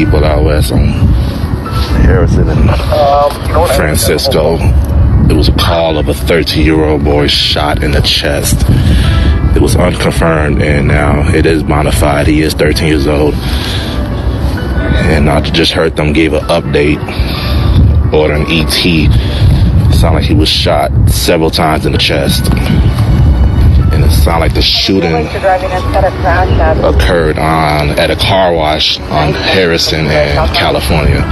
people out west on Harrison and Francisco. It was a call of a 13-year-old boy shot in the chest. It was unconfirmed, and now it is modified. He is 13 years old. And I just heard them give an update or an ET. It sounded like he was shot several times in the chest. And it sounded like the shooting occurred at a car wash on Harrison and California.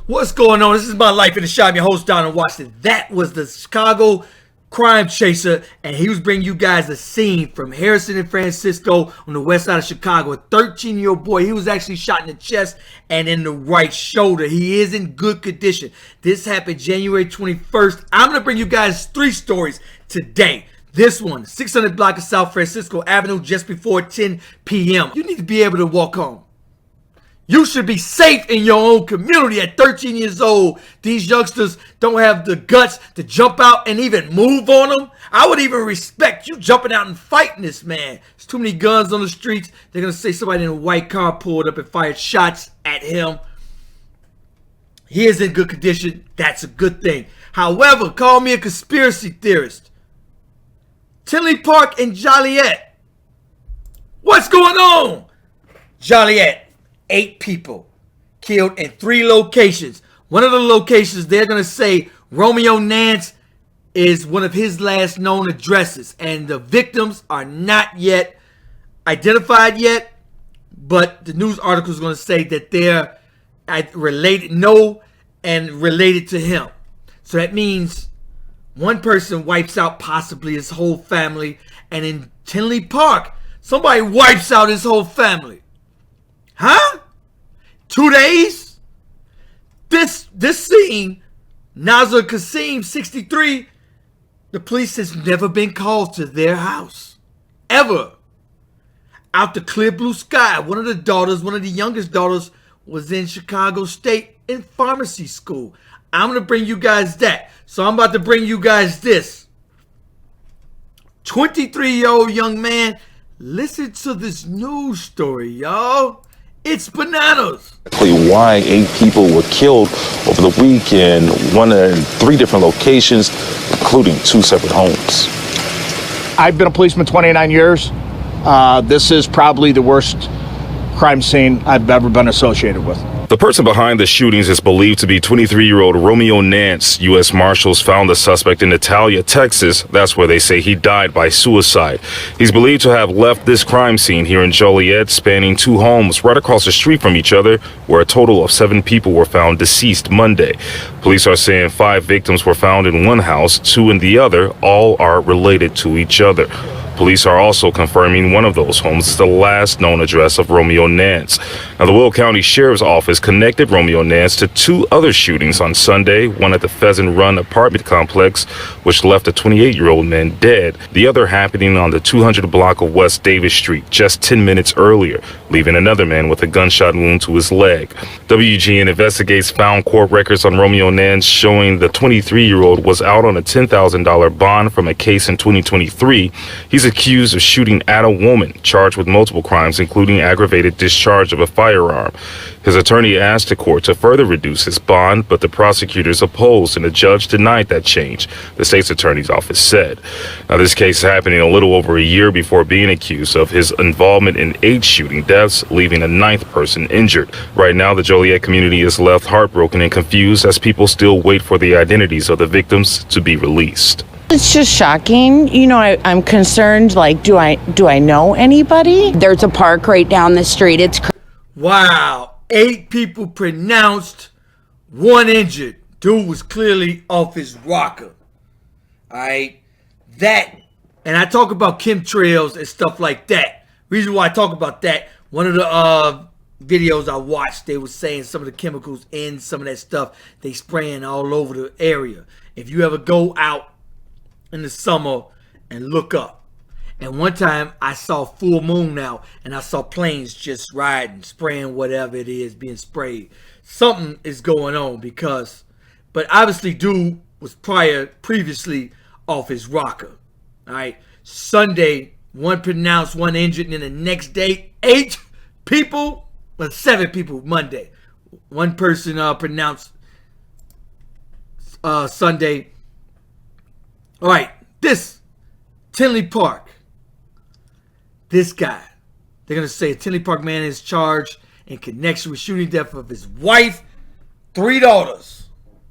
What's going on? This is my life in the shop. Your host, Don Washington. That was the Chicago crime chaser, and he was bringing you guys a scene from Harrison and Francisco on the west side of Chicago. A 13-year-old boy. He was actually shot in the chest and in the right shoulder. He is in good condition. This happened January 21st. I'm going to bring you guys 3 stories today. This one, 600 block of South Francisco Avenue, just before 10 p.m. You need to be able to walk home. You should be safe in your own community at 13 years old. These youngsters don't have the guts to jump out and even move on them. I would even respect you jumping out and fighting this man. There's too many guns on the streets. They're going to say somebody in a white car pulled up and fired shots at him. He is in good condition. That's a good thing. However, call me a conspiracy theorist. Tinley Park and Joliet. What's going on? Joliet, 8 people killed in 3 locations. One of the locations, they're going to say Romeo Nance is one of his last known addresses. And the victims are not yet identified yet. But the news article is going to say that they're related to him. So that means one person wipes out possibly his whole family, and in Tinley Park, somebody wipes out his whole family. Huh? 2 days? This scene, Nazar Kasim, 63, the police has never been called to their house. Ever. Out the clear blue sky, one of the youngest daughters, was in Chicago State in pharmacy school. I'm going to bring you guys that. So I'm about to bring you guys this. 23-year-old young man. Listen to this news story, y'all. It's bananas. Why 8 people were killed over the weekend, 3 different locations, including 2 separate homes. I've been a policeman 29 years. This is probably the worst crime scene I've ever been associated with. The person behind the shootings is believed to be 23-year-old Romeo Nance. US Marshals found the suspect in Natalia, Texas. That's where they say he died by suicide. He's believed to have left this crime scene here in Joliet, spanning 2 homes right across the street from each other, where a total of 7 people were found deceased Monday. Police are saying 5 victims were found in one house, 2 in the other. All are related to each other. Police are also confirming one of those homes is the last known address of Romeo Nance. Now, the Will County Sheriff's Office connected Romeo Nance to 2 other shootings on Sunday, one at the Pheasant Run apartment complex, which left a 28-year-old man dead, the other happening on the 200 block of West Davis Street just 10 minutes earlier, leaving another man with a gunshot wound to his leg. WGN Investigates found court records on Romeo Nance showing the 23-year-old was out on a $10,000 bond from a case in 2023. He's accused of shooting at a woman, charged with multiple crimes, including aggravated discharge of a firearm. His attorney asked the court to further reduce his bond, but the prosecutors opposed, and the judge denied that change, the state's attorney's office said. Now, this case is happening a little over a year before being accused of his involvement in 8 shooting deaths, leaving a 9th person injured. Right now, the Joliet community is left heartbroken and confused as people still wait for the identities of the victims to be released. It's just shocking. You know, I'm concerned, like, do I know anybody? There's a park right down the street. It's wow. 8 people pronounced, 1 injured. Dude was clearly off his rocker. Alright? That, and I talk about chemtrails and stuff like that. Reason why I talk about that, one of the videos I watched, they were saying some of the chemicals in some of that stuff, they spraying all over the area. If you ever go out in the summer and look up, and one time I saw full moon out and I saw planes just riding, spraying whatever it is being sprayed. Something is going on but obviously dude was previously off his rocker. All right, Sunday, 1 pronounced, 1 injured, and then the next day 8 people, well, 7 people Monday One person pronounced Sunday. All right, this Tinley Park. This guy. They're going to say a Tinley Park man is charged in connection with shooting death of his wife, 3 daughters.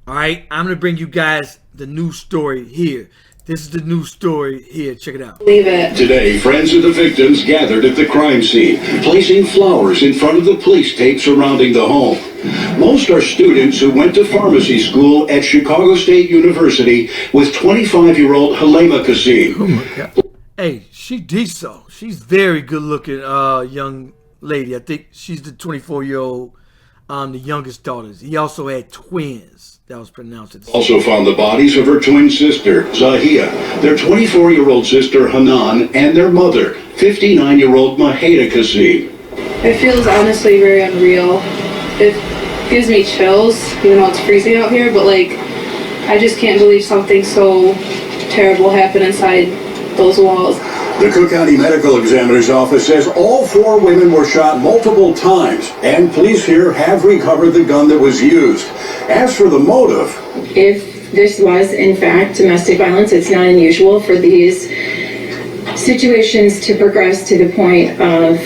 All right, I'm going to bring you guys the news story here. This is the news story here. Check it out. Today, friends of the victims gathered at the crime scene, placing flowers in front of the police tape surrounding the home. Most are students who went to pharmacy school at Chicago State University with 25-year-old Halema Kassim. Oh my God. Hey, she decent. She's very good looking young lady. I think she's the 24-year-old, the youngest daughters. He also had twins. That was pronounced. Also found the bodies of her twin sister, Zahia, their 24-year-old sister, Hanan, and their mother, 59-year-old Maheda Kassim. It feels honestly very unreal. It gives me chills, even though it's freezing out here, but like, I just can't believe something so terrible happened inside those walls. The Cook County Medical Examiner's Office says all 4 women were shot multiple times, and police here have recovered the gun that was used. As for the motive, if this was in fact domestic violence, it's not unusual for these situations to progress to the point of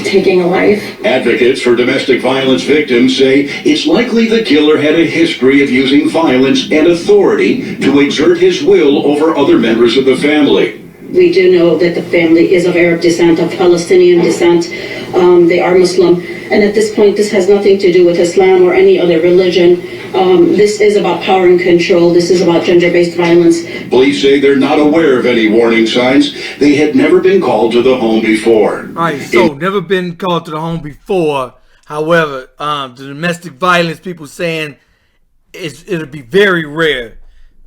taking a life. Advocates for domestic violence victims say it's likely the killer had a history of using violence and authority to exert his will over other members of the family. We do know that the family is of Arab descent, of Palestinian descent. They are Muslim. And at this point, this has nothing to do with Islam or any other religion. This is about power and control. This is about gender-based violence. Police say they're not aware of any warning signs. They had never been called to the home before. All right, so never been called to the home before. However, the domestic violence, people saying it'll be very rare.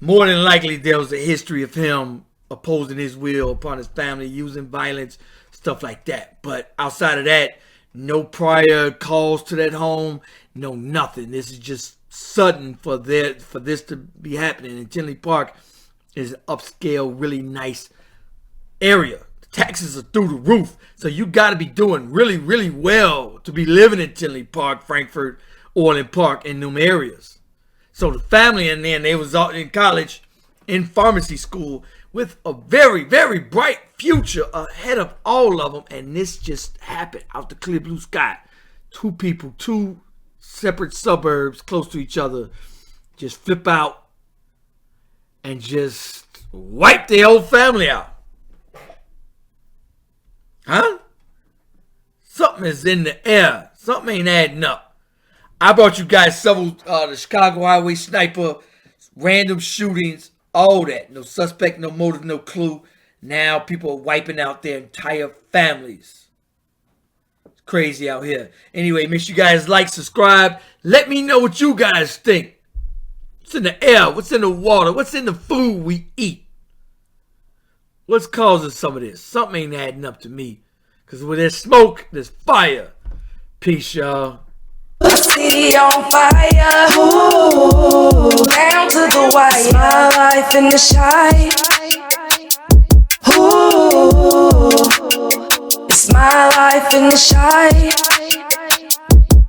More than likely, there was a history of him opposing his will upon his family, using violence, stuff like that. But outside of that, no prior calls to that home, no nothing. This is just sudden for this to be happening. And Tinley Park is an upscale, really nice area. The taxes are through the roof, so you got to be doing really, really well to be living in Tinley Park, Frankfurt, Orland Park, in them areas. So the family, and then they was out in college, in pharmacy school, with a very, very bright future ahead of all of them. And this just happened out the clear blue sky. 2 people, 2 separate suburbs close to each other, just flip out and just wipe their whole family out. Huh? Something is in the air. Something ain't adding up. I brought you guys several, the Chicago Highway Sniper, random shootings, all that. No suspect, no motive, no clue. Now people are wiping out their entire families. It's crazy out here. Anyway, make sure you guys like, subscribe. Let me know what you guys think. What's in the air? What's in the water? What's in the food we eat? What's causing some of this? Something ain't adding up to me. Because when there's smoke, there's fire. Peace, y'all. City on fire, ooh, down to the wire. My life in the shy, ooh, it's my life in the shy.